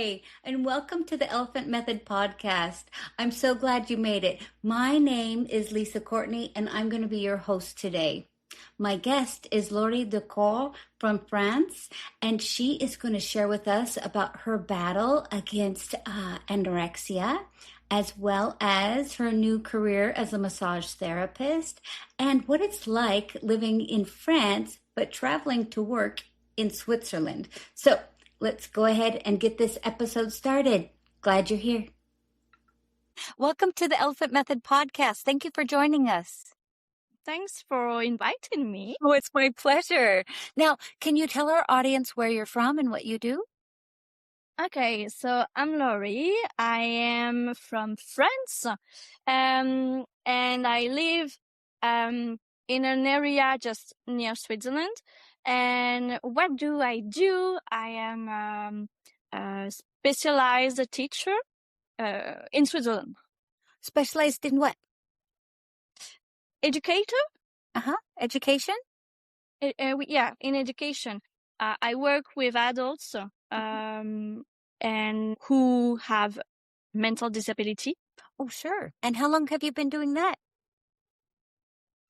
Hi, and welcome to the Elephant Method podcast. I'm so glad you made it. My name is Lisa Courtney, and I'm going to be your host today. My guest is Laurie Deviscourt from France, and she is going to share with us about her battle against anorexia, as well as her new career as a massage therapist, and what it's like living in France but traveling to work in Switzerland. So let's go ahead and get this episode started. Glad you're here. Welcome to the Elephant Method podcast. Thank you for joining us. Thanks for inviting me. Oh, it's my pleasure. Now, can you tell our audience where you're from and what you do? Okay, so I'm Laurie. I am from France, and I live in an area just near Switzerland. And what do? I am a specialized teacher in Switzerland. Specialized in what? Educator? Education? Yeah, in education. I work with adults and who have mental disability. Oh, sure. And how long have you been doing that?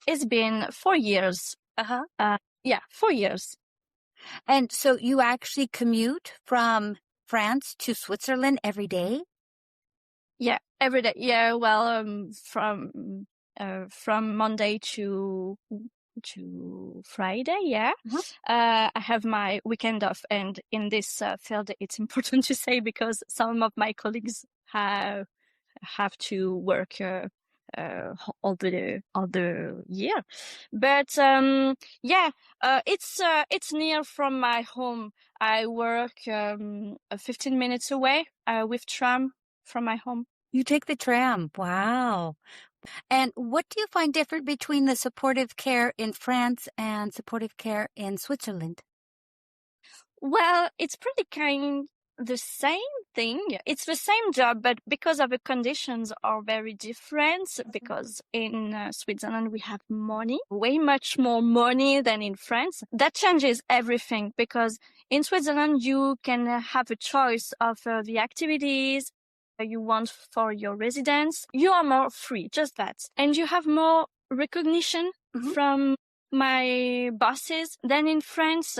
It's been 4 years. 4 years. And so you actually commute from France to Switzerland every day? Yeah, every day. Yeah, well, from Monday to Friday, yeah. I have my weekend off, and in this field, it's important to say because some of my colleagues have to work all the year. But it's near from my home. I work 15 minutes away with tram from my home. You take the tram. Wow. And what do you find different between the supportive care in France and supportive care in Switzerland? Well, it's pretty kind the same thing. It's the same job, but because of the conditions are very different, because in Switzerland we have money, way much more money than in France. That changes everything because in Switzerland you can have a choice of the activities you want for your residents. You are more free, just that. And you have more recognition from my bosses than in France.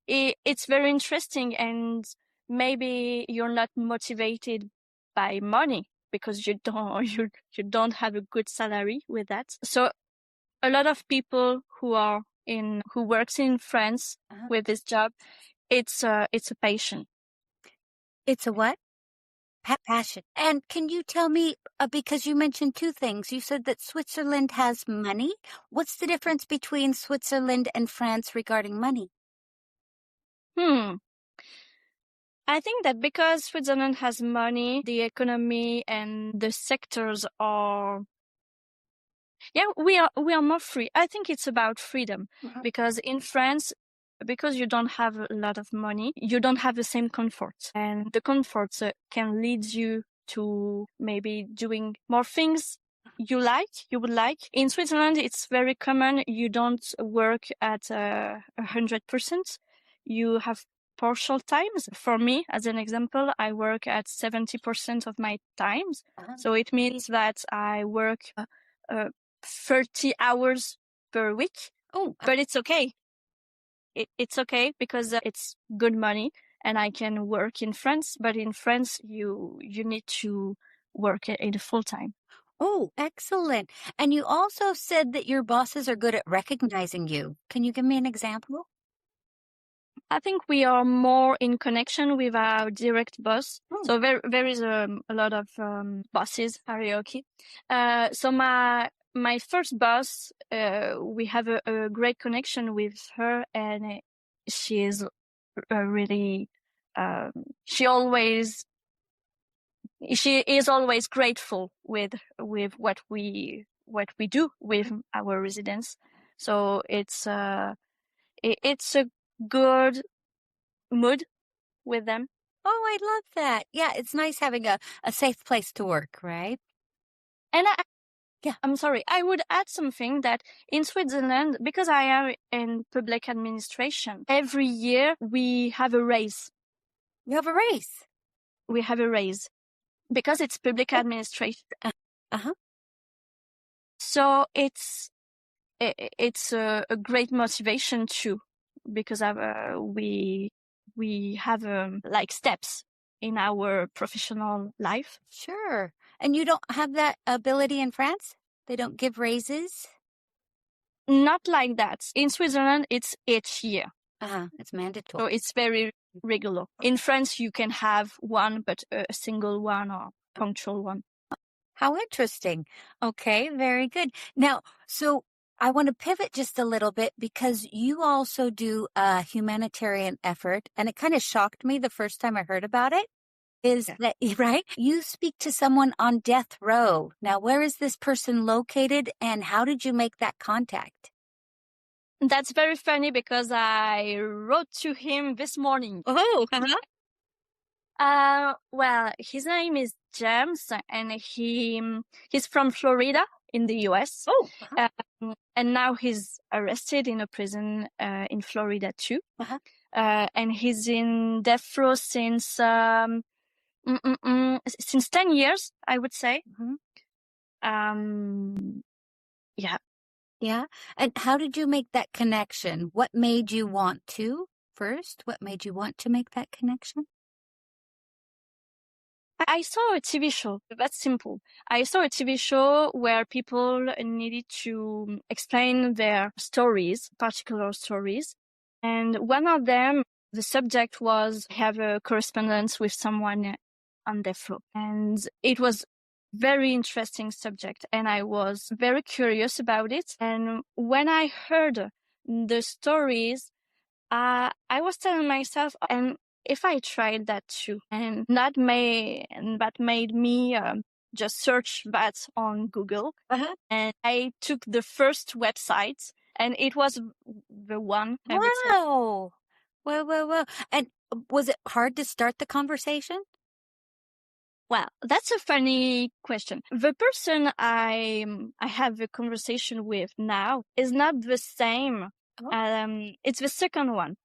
It's very interesting, and maybe you're not motivated by money because you don't have a good salary with that. So a lot of people who works in France with this job, it's a passion. It's a what? Passion. And can you tell me, because you mentioned two things, you said that Switzerland has money. What's the difference between Switzerland and France regarding money? I think that because Switzerland has money, the economy and the sectors are, we are more free. I think it's about freedom because in France, because you don't have a lot of money, you don't have the same comfort, and the comforts can lead you to maybe doing more things you would like. In Switzerland, it's very common. You don't work at 100%. You have partial times. For me, as an example, I work at 70% of my times. So it means that I work 30 hours per week. But it's okay. It's okay because it's good money and I can work in France. But in France, you need to work in a full time. Oh, excellent. And you also said that your bosses are good at recognizing you. Can you give me an example? I think we are more in connection with our direct boss. So there is a lot of bosses hierarchy. So my first boss, we have a great connection with her, and she is really she is always grateful with what we do with our residents. So it's a good mood with them. Oh, I love that. Yeah, it's nice having a safe place to work, right? And I'm sorry, I would add something that in Switzerland, because I am in public administration, every year we have a race. You have a race? we have a raise because it's public administration. Uh-huh. So it's a great motivation too, because we have like steps in our professional life. Sure. And you don't have that ability in France? They don't give raises? Not like that. In Switzerland, it's each year. It's mandatory. So it's very regular. In France, you can have one, but a single one or punctual one. How interesting. Okay, very good. Now, so I want to pivot just a little bit because you also do a humanitarian effort, and it kind of shocked me the first time I heard about it. That right? You speak to someone on death row. Now, where is this person located, and how did you make that contact? That's very funny because I wrote to him this morning. Oh, well, his name is James, and he's from Florida in the US. Oh, and now he's arrested in a prison in Florida too. And he's in death row since 10 years, I would say. Yeah. Yeah. And how did you make that connection? What made you want to first? What made you want to make that connection? I saw a TV show. That's simple. I saw a TV show where people needed to explain their stories, particular stories. And one of them, the subject was have a correspondence with someone on death row. And it was very interesting subject. And I was very curious about it. And when I heard the stories, I was telling myself, and if I tried that too, and that made me just search that on Google, and I took the first website, and it was the one. Wow! Well. And was it hard to start the conversation? Well, that's a funny question. The person I have a conversation with now is not the same. It's the second one.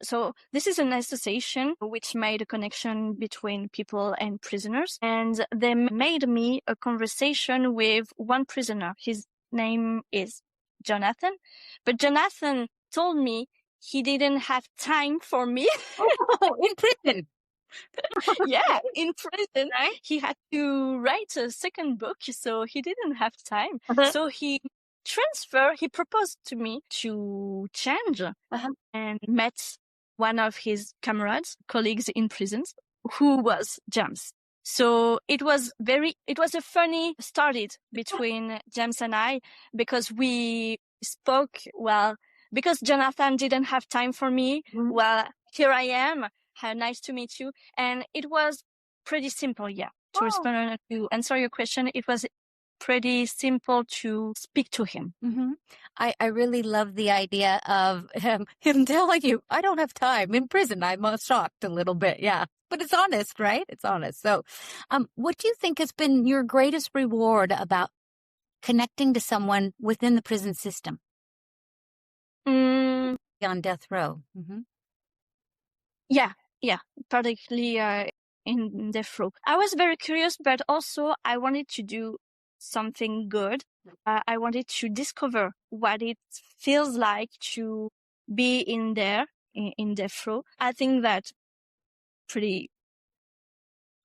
So this is an association which made a connection between people and prisoners, and they made me a conversation with one prisoner. His name is Jonathan, but Jonathan told me he didn't have time for me. In prison. Yeah, in prison. Right? He had to write a second book, so he didn't have time. So he proposed to me to change and met one of his colleagues in prisons, who was James. So it was a funny started between James and I, because we spoke, well, because Jonathan didn't have time for me. Well, here I am. Nice to meet you. And it was pretty simple, yeah. To answer your question, it was pretty simple to speak to him. I really love the idea of him telling you, I don't have time in prison. I'm shocked a little bit. Yeah. But it's honest, right? It's honest. So what do you think has been your greatest reward about connecting to someone within the prison system? On death row. Yeah, particularly in death row. I was very curious, but also I wanted to do something good. I wanted to discover what it feels like to be in there in death row. I think that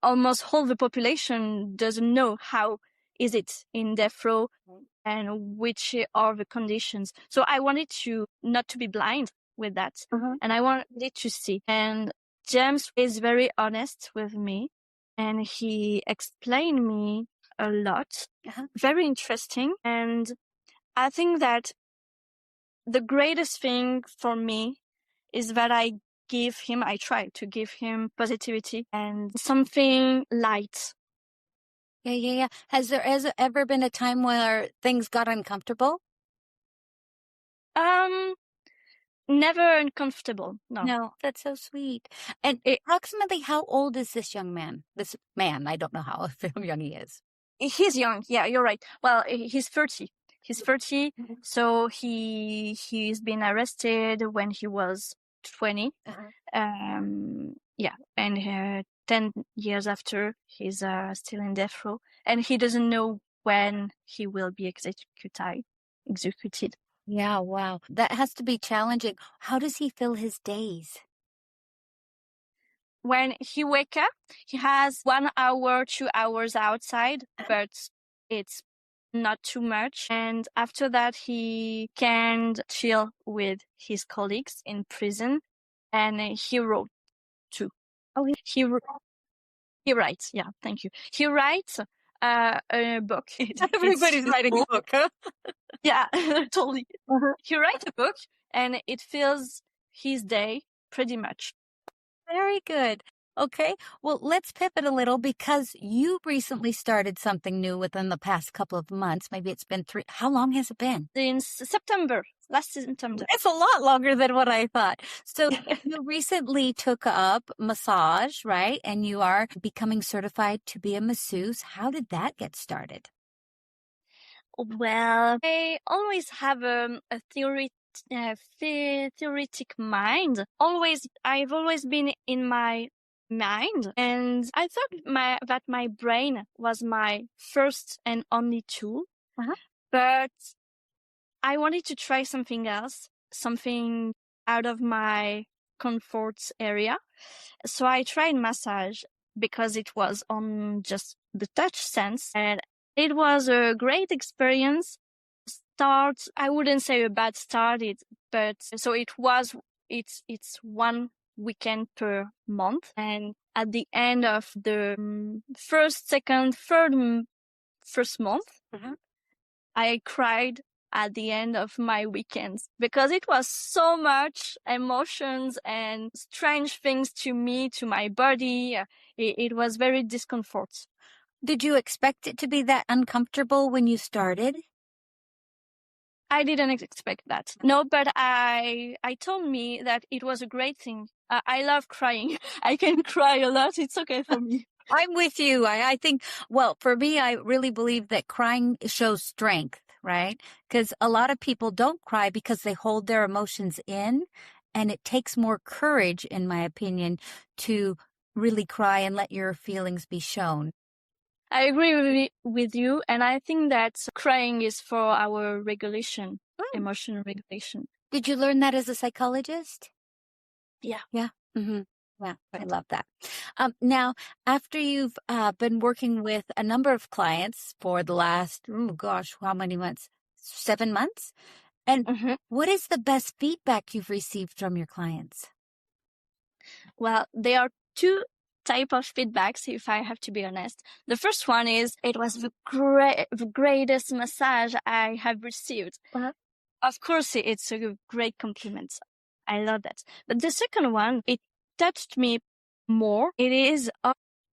almost all the population doesn't know how is it in death row and which are the conditions. So I wanted to not to be blind with that, and I wanted to see. And James is very honest with me, and he explained me a lot. Very interesting. And I think that the greatest thing for me is that I try to give him positivity and something light. Yeah. Has there ever been a time where things got uncomfortable? Never uncomfortable. No, that's so sweet. And approximately how old is this young man? This man, I don't know how young he is. He's young. Yeah, you're right. Well, he's 30. He's 30. So he's been arrested when he was 20. Yeah, and 10 years after, he's still in death row, and he doesn't know when he will be executed. Yeah, wow. That has to be challenging. How does he fill his days? When he wake up, he has 1 hour, 2 hours outside, but it's not too much. And after that, he can chill with his colleagues in prison, and he wrote too. Oh, He writes. Yeah, thank you. He writes a book. everybody's writing a book, huh? Yeah, totally. He writes a book, and it fills his day pretty much. Very good. Okay, well, let's pivot a little because you recently started something new within the past couple of months. Maybe it's been 3. How long has it been? In September, last September. It's a lot longer than what I thought. So you recently took up massage, right? And you are becoming certified to be a masseuse. How did that get started? Well, I always have a theoretic mind. I've always been in my mind, and I thought that my brain was my first and only tool. Uh-huh. But I wanted to try something else, something out of my comfort area. So I tried massage because it was on just the touch sense, and it was a great experience. I wouldn't say a bad start, but so it's 1 weekend per month. And at the end of the first, second, first month, I cried at the end of my weekends because it was so much emotions and strange things to me, to my body. It was very discomfort. Did you expect it to be that uncomfortable when you started? I didn't expect that. No, but I told me that it was a great thing. I love crying. I can cry a lot. It's okay for me. I'm with you. I think, well, for me, I really believe that crying shows strength, right? Because a lot of people don't cry because they hold their emotions in, and it takes more courage, in my opinion, to really cry and let your feelings be shown. I agree with you, and I think that crying is for our regulation, emotional regulation. Did you learn that as a psychologist? Yeah. Yeah. Mm-hmm. Yeah, I love that. Now, after you've been working with a number of clients for the last, how many months? 7 months? And what is the best feedback you've received from your clients? Well, there are 2 type of feedbacks, if I have to be honest. The first one is it was the greatest massage I have received. Of course, it's a great compliment. I love that. But the second one, it touched me more. It is,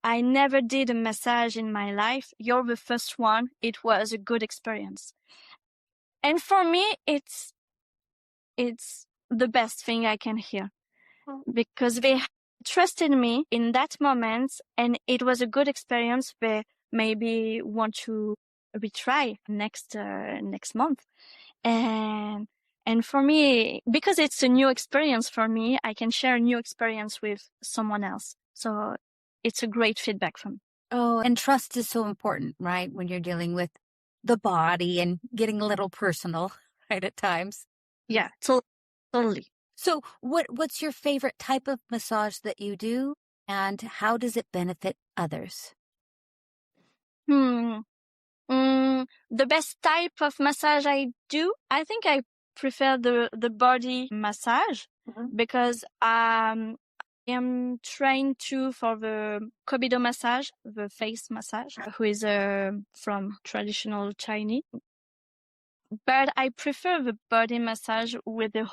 I never did a massage in my life. You're the first one. It was a good experience. And for me, it's the best thing I can hear because they trusted me in that moment, and it was a good experience. They maybe want to retry next month, and for me, because it's a new experience for me, I can share a new experience with someone else. So it's a great feedback from me. Oh, and trust is so important, right? When you're dealing with the body and getting a little personal, right, at times. Yeah, totally. So what's your favorite type of massage that you do, and how does it benefit others? The best type of massage I do, I think I prefer the body massage because I am trained too for the Kobido massage, the face massage, who is from traditional Chinese. But I prefer the body massage with the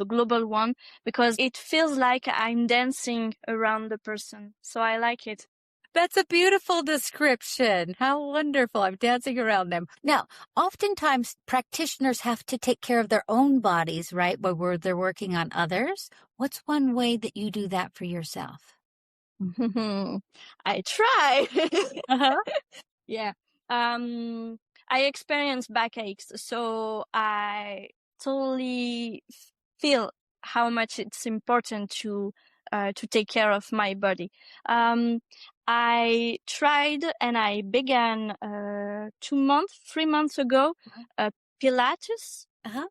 global one, because it feels like I'm dancing around the person. So I like it. That's a beautiful description. How wonderful. I'm dancing around them. Now, oftentimes practitioners have to take care of their own bodies, right? Where they're working on others. What's one way that you do that for yourself? I try. Yeah. I experience backaches, so I totally feel how much it's important to to take care of my body. I tried and I began 3 months ago Pilates. Uh-huh.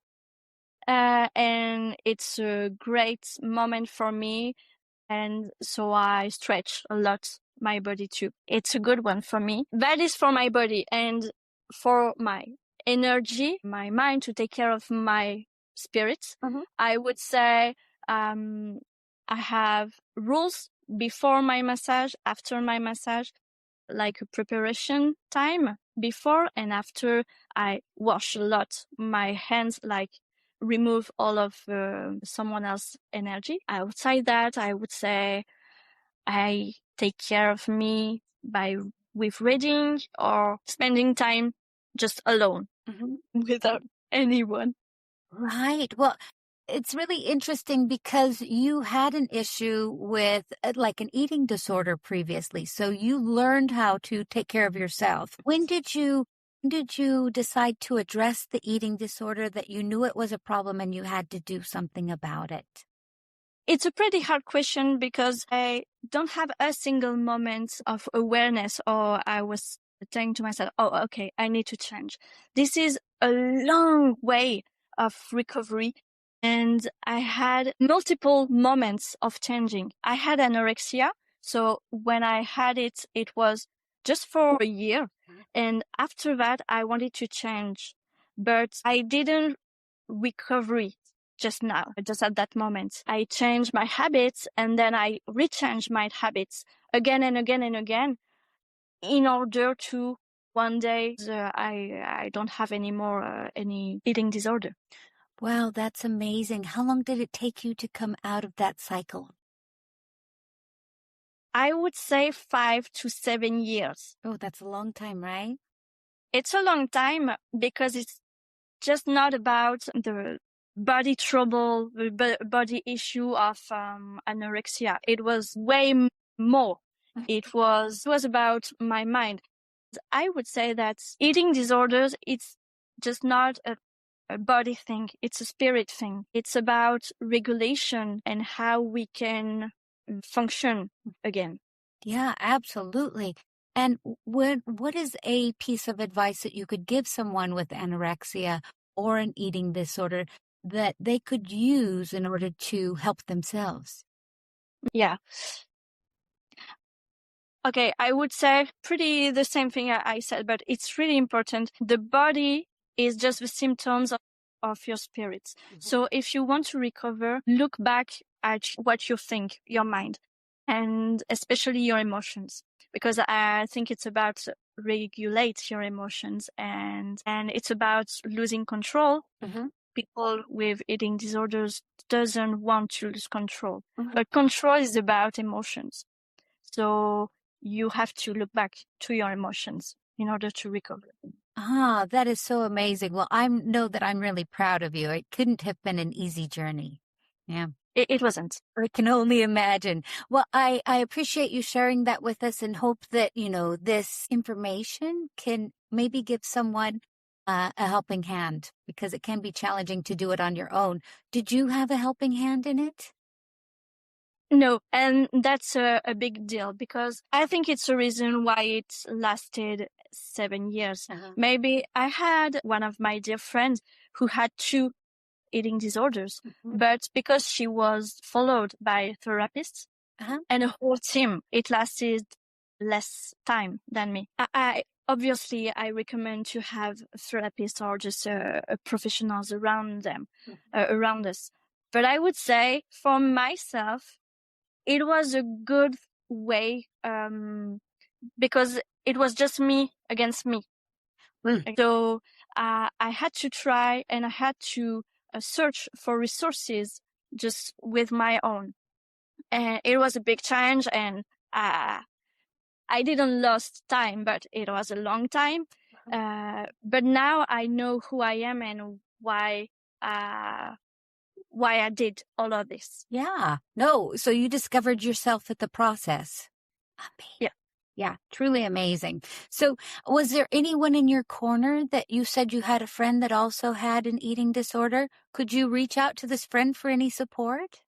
And it's a great moment for me. And so I stretch a lot my body too. It's a good one for me. That is for my body and for my energy, my mind, to take care of my spirit. I would say I have rules before my massage, after my massage, like a preparation time before and after. I wash a lot my hands, like remove all of someone else's energy. Outside that, I would say I take care of me with reading or spending time just alone without anyone. Right. Well, it's really interesting because you had an issue with like an eating disorder previously. So you learned how to take care of yourself. When did you decide to address the eating disorder, that you knew it was a problem and you had to do something about it? It's a pretty hard question because I don't have a single moment of awareness, or I was saying to myself, oh, okay, I need to change. This is a long way of recovery. And I had multiple moments of changing. I had anorexia. So when I had it, it was just for a year. And after that, I wanted to change, but I didn't recover just now, just at that moment. I changed my habits and then I rechanged my habits again and again and again in order to one day I don't have any more any eating disorder. Wow, that's amazing. How long did it take you to come out of that cycle? I would say 5 to 7 years. Oh, that's a long time, right? It's a long time because it's just not about the body trouble, the body issue of anorexia. It was way more. It was about my mind. I would say that eating disorders, it's just not a body thing. It's a spirit thing. It's about regulation and how we can function again. Yeah, absolutely. And what is a piece of advice that you could give someone with anorexia or an eating disorder that they could use in order to help themselves? Yeah. Okay, I would say pretty the same thing I said, but it's really important. The body is just the symptoms of your spirit. So if you want to recover, look back at what you think, your mind, and especially your emotions, because I think it's about regulate your emotions and it's about losing control. People with eating disorders doesn't want to lose control, but control is about emotions. So you have to look back to your emotions in order to recover. Ah, that is so amazing. Well, I know that I'm really proud of you. It couldn't have been an easy journey. Yeah. It wasn't. I can only imagine. Well, I appreciate you sharing that with us and hope that, this information can maybe give someone a helping hand, because it can be challenging to do it on your own. Did you have a helping hand in it? No, and that's a big deal because I think it's a reason why it lasted 7 years. Maybe I had one of my dear friends who had 2 eating disorders, but because she was followed by therapists and a whole team, it lasted less time than me. I obviously I recommend to have therapists or just professionals around them, around us. But I would say for myself, it was a good way because it was just me against me. So I had to try and I had to search for resources just with my own. And it was a big challenge and I didn't lost time, but it was a long time. But now I know who I am and why I did all of this. Yeah. No, so you discovered yourself at the process. Yeah. Yeah, truly amazing. So was there anyone in your corner that you said you had a friend that also had an eating disorder? Could you reach out to this friend for any support?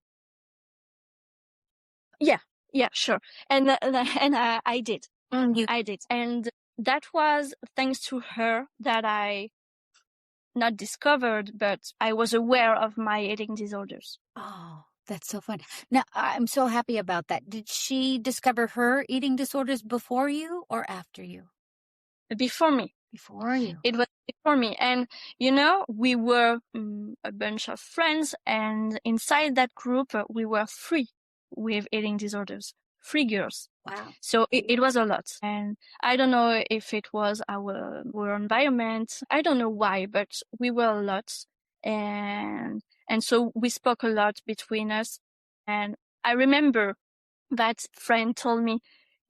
Yeah, sure. And I did. I did. And that was thanks to her that I not discovered, but I was aware of my eating disorders. Oh, that's so fun. Now, I'm so happy about that. Did she discover her eating disorders before you or after you? Before me. Before you. It was before me. And, we were a bunch of friends, and inside that group, we were 3 with eating disorders, 3 girls. Wow. So it was a lot. And I don't know if it was our environment. I don't know why, but we were a lot. And so we spoke a lot between us. And I remember that friend told me,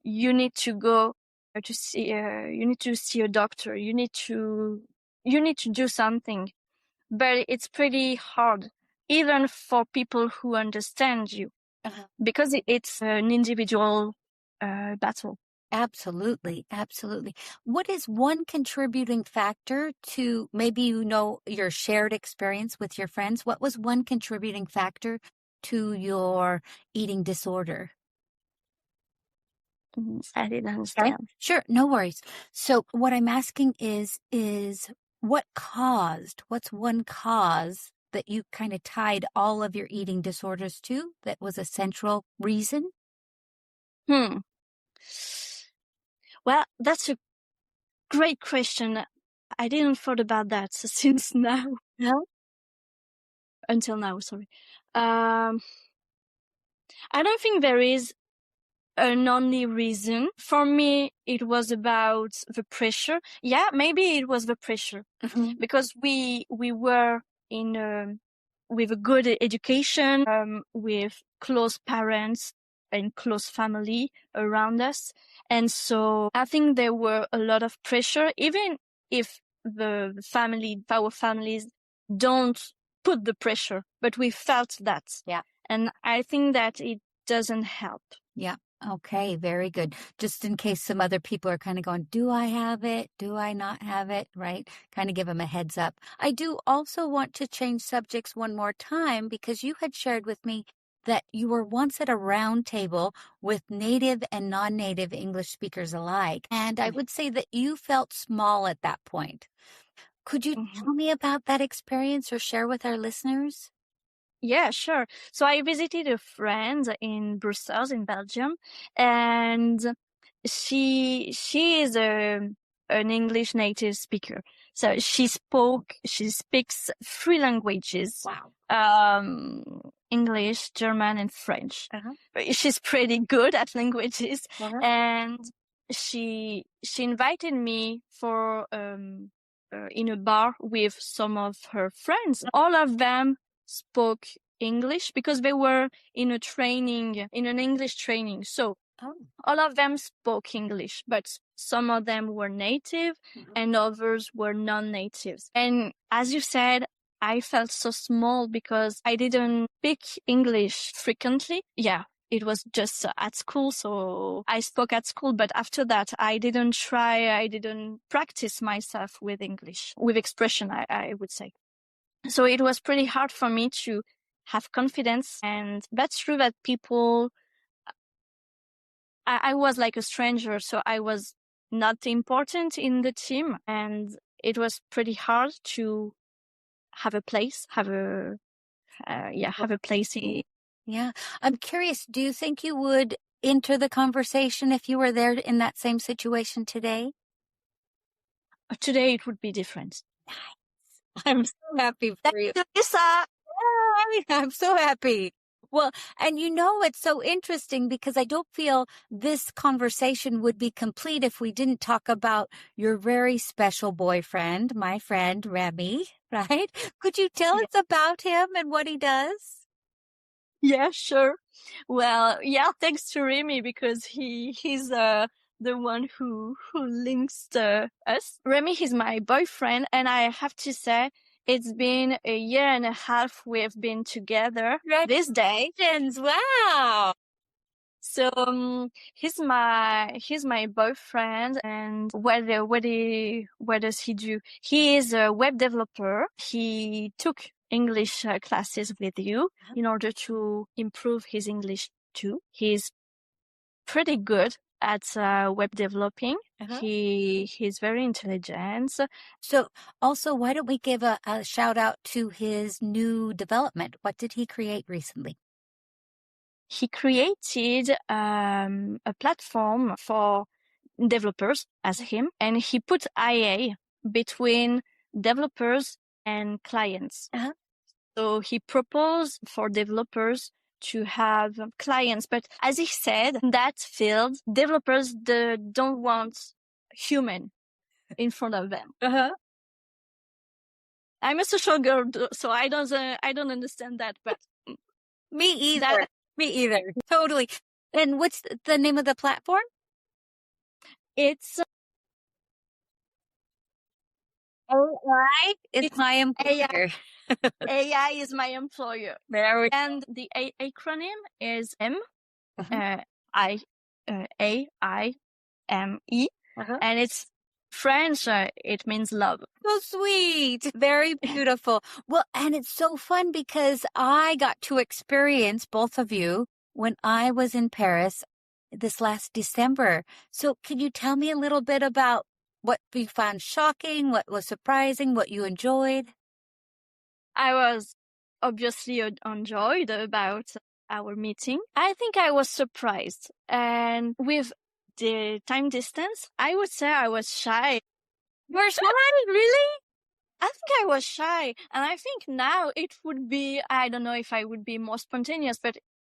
you need to go to see, you need to see a doctor. You need to do something. But it's pretty hard, even for people who understand you, because it's an individual battle. Absolutely. Absolutely. What is one contributing factor to maybe your shared experience with your friends? What was one contributing factor to your eating disorder? I didn't understand. Sure, no worries. So what I'm asking is what's one cause that you kind of tied all of your eating disorders to that was a central reason? Well, that's a great question. I didn't thought about that since now. No? Until now, sorry. I don't think there is an only reason. For me, it was about the pressure. Yeah, maybe it was the pressure. Because we were with a good education, with close parents and close family around us. And so I think there were a lot of pressure, even if our families don't put the pressure, but we felt that. Yeah. And I think that it doesn't help. Yeah. Okay, very good. Just in case some other people are kind of going, do I have it? Do I not have it? Right? Kind of give them a heads up. I do also want to change subjects one more time because you had shared with me that you were once at a round table with native and non-native English speakers alike. And I would say that you felt small at that point. Could you tell me about that experience or share with our listeners? Yeah, sure. So I visited a friend in Brussels, in Belgium, and she is an English native speaker. So she speaks 3 languages. Wow. English, German, and French. She's pretty good at languages, and she invited me for in a bar with some of her friends. All of them spoke English because they were in an English training. So all of them spoke English, but some of them were native and others were non-natives. And as you said, I felt so small because I didn't speak English frequently. Yeah, it was just at school. So I spoke at school, but after that, I didn't practice myself with English, with expression, I would say. So it was pretty hard for me to have confidence. And that's true that I was like a stranger, so I was not important in the team. And it was pretty hard to have a place, have a place. Yeah. I'm curious, do you think you would enter the conversation if you were there in that same situation today? Today it would be different. Nice. I'm so happy for you. Lisa. I'm so happy. Well, and it's so interesting because I don't feel this conversation would be complete if we didn't talk about your very special boyfriend, my friend, Remy, right? Could you tell us about him and what he does? Yeah, sure. Well, yeah, thanks to Remy because he's the one who links us. Remy is my boyfriend, and I have to say, it's been a year and a half we've been together this day. Wow. So he's my boyfriend, and what does he do? He is a web developer. He took English classes with you in order to improve his English too. He's pretty good at web developing. He's very intelligent. So also, why don't we give a shout out to his new development? What did he create recently? He created a platform for developers as him, and he put IA between developers and clients. So he proposed for developers to have clients, but as he said, in that field, developers don't want human in front of them. I'm a social girl, so I don't understand that, but me either. Me either. Totally. And what's the name of the platform? It's AI is my employer. AI is my employer. And the acronym is AIME, and it's French. It means love. So sweet. Very beautiful. Well, and it's so fun because I got to experience both of you when I was in Paris this last December. So can you tell me a little bit about what you found shocking, what was surprising, what you enjoyed? I was obviously enjoyed about our meeting. I think I was surprised. And with the time distance, I would say I was shy. You were shy? Really? I think I was shy. And I think now it would be, I don't know if I would be more spontaneous, but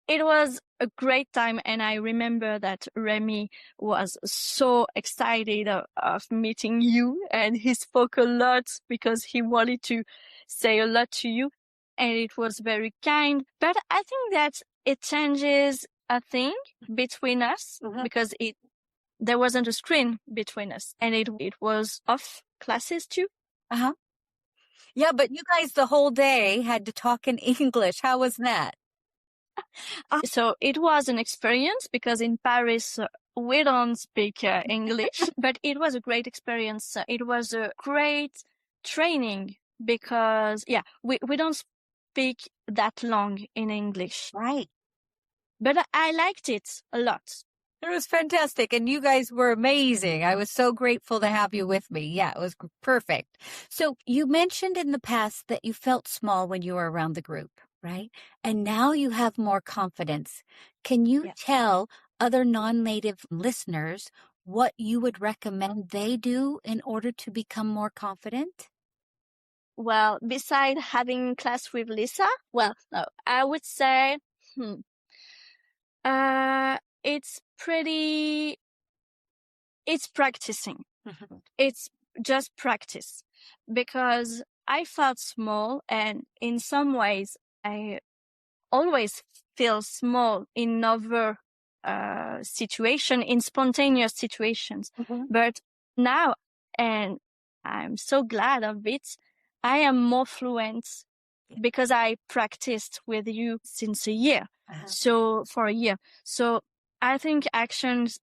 it was a great time. And I remember that Remy was so excited of meeting you, and he spoke a lot because he wanted to say a lot to you, and it was very kind. But I think that it changes a thing between us because there wasn't a screen between us, and it was off classes too. Yeah, but you guys the whole day had to talk in English. How was that? So it was an experience because in Paris we don't speak English, but it was a great experience. It was a great training because we don't speak that long in English. Right. But I liked it a lot. It was fantastic. And you guys were amazing. I was so grateful to have you with me. Yeah, it was perfect. So you mentioned in the past that you felt small when you were around the group, right? And now you have more confidence. Can you tell other non-native listeners what you would recommend they do in order to become more confident? Well, besides having class with Lisa, no, I would say, it's practicing. It's just practice, because I felt small, and in some ways I always feel small in other situation, in spontaneous situations. But now, and I'm so glad of it, I am more fluent because I practiced with you since a year. So for a year. So I think actions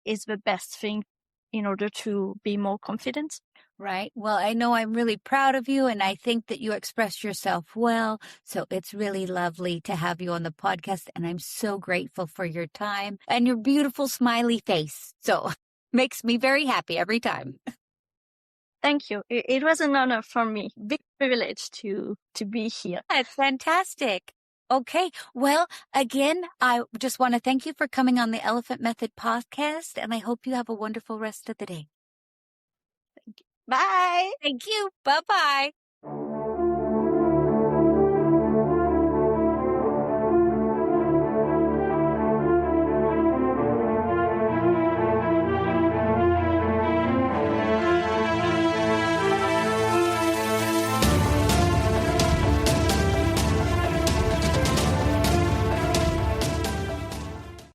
is the best thing in order to be more confident. Right. Well, I know I'm really proud of you, and I think that you express yourself well. So it's really lovely to have you on the podcast, and I'm so grateful for your time and your beautiful smiley face. So makes me very happy every time. Thank you. It was an honor for me. Big privilege to be here. That's fantastic. Okay. Well, again, I just want to thank you for coming on the Elephant Method podcast, and I hope you have a wonderful rest of the day. Bye. Thank you. Bye-bye.